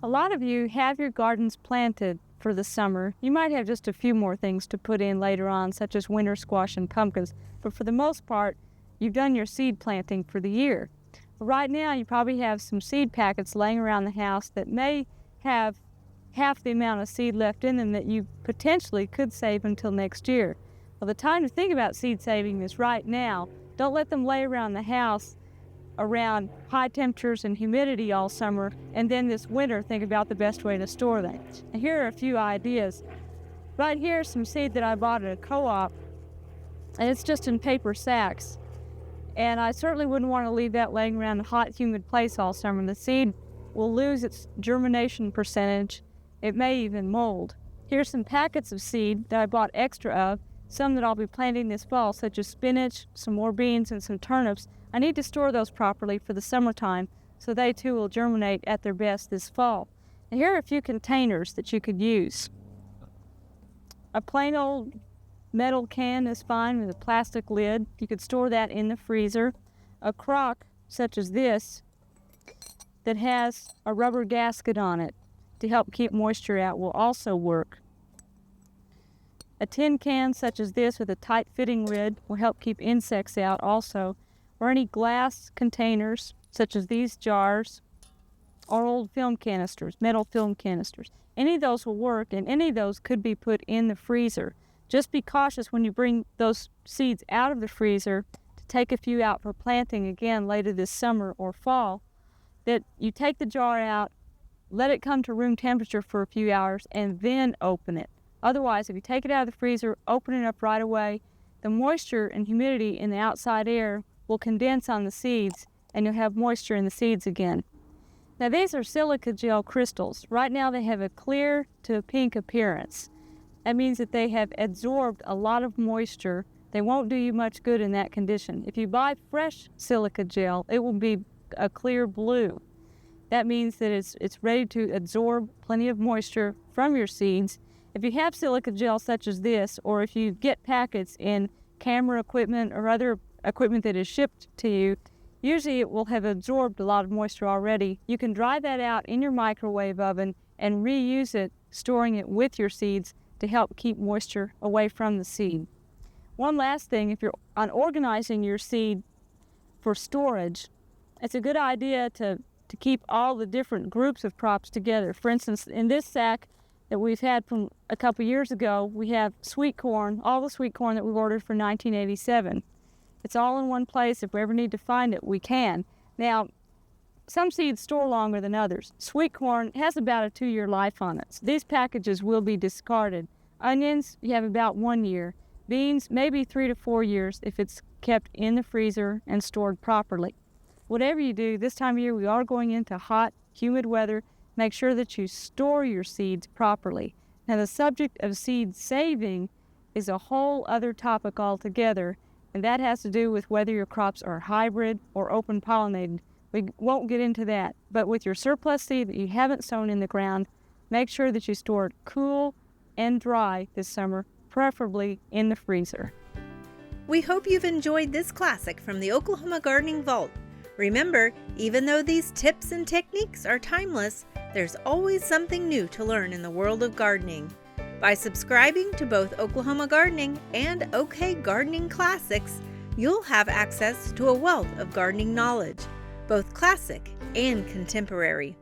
A lot of you have your gardens planted for the summer. You might have just a few more things to put in later on, such as winter squash and pumpkins, but for the most part, you've done your seed planting for the year. Right now, you probably have some seed packets laying around the house that may have half the amount of seed left in them that you potentially could save until next year. Well, the time to think about seed saving is right now. Don't let them lay around the house around high temperatures and humidity all summer, and then this winter think about the best way to store them. And here are a few ideas. Right here is some seed that I bought at a co-op, and it's just in paper sacks. And I certainly wouldn't want to leave that laying around a hot, humid place all summer. The seed will lose its germination percentage. It may even mold. Here's some packets of seed that I bought extra of, some that I'll be planting this fall, such as spinach, some more beans, and some turnips. I need to store those properly for the summertime so they too will germinate at their best this fall. And here are a few containers that you could use. A plain old metal can is fine with a plastic lid. You could store that in the freezer. A crock such as this that has a rubber gasket on it to help keep moisture out will also work. A tin can such as this with a tight fitting lid will help keep insects out also. Or any glass containers such as these jars or old film canisters, metal film canisters. Any of those will work, and any of those could be put in the freezer. Just be cautious when you bring those seeds out of the freezer to take a few out for planting again later this summer or fall, that you take the jar out, let it come to room temperature for a few hours, and then open it. Otherwise, if you take it out of the freezer, open it up right away, the moisture and humidity in the outside air will condense on the seeds, and you'll have moisture in the seeds again. Now these are silica gel crystals. Right now they have a clear to a pink appearance. That means that they have absorbed a lot of moisture. They won't do you much good in that condition. If you buy fresh silica gel, it will be a clear blue. That means that it's ready to absorb plenty of moisture from your seeds. If you have silica gel such as this, or if you get packets in camera equipment or other equipment that is shipped to you, usually it will have absorbed a lot of moisture already. You can dry that out in your microwave oven and reuse it, storing it with your seeds to help keep moisture away from the seed. One last thing, if you're organizing your seed for storage, it's a good idea to keep all the different groups of crops together. For instance, in this sack that we've had from a couple years ago, we have sweet corn, all the sweet corn that we've ordered for 1987. It's all in one place. If we ever need to find it, we can. Now, some seeds store longer than others. Sweet corn has about a 2-year life on it. So these packages will be discarded. Onions, you have about 1 year. Beans, maybe 3 to 4 years if it's kept in the freezer and stored properly. Whatever you do, this time of year we are going into hot, humid weather. Make sure that you store your seeds properly. Now, the subject of seed saving is a whole other topic altogether, and that has to do with whether your crops are hybrid or open pollinated. We won't get into that, but with your surplus seed that you haven't sown in the ground, make sure that you store it cool and dry this summer, preferably in the freezer. We hope you've enjoyed this classic from the Oklahoma Gardening Vault. Remember, even though these tips and techniques are timeless, there's always something new to learn in the world of gardening. By subscribing to both Oklahoma Gardening and OK Gardening Classics, you'll have access to a wealth of gardening knowledge, both classic and contemporary.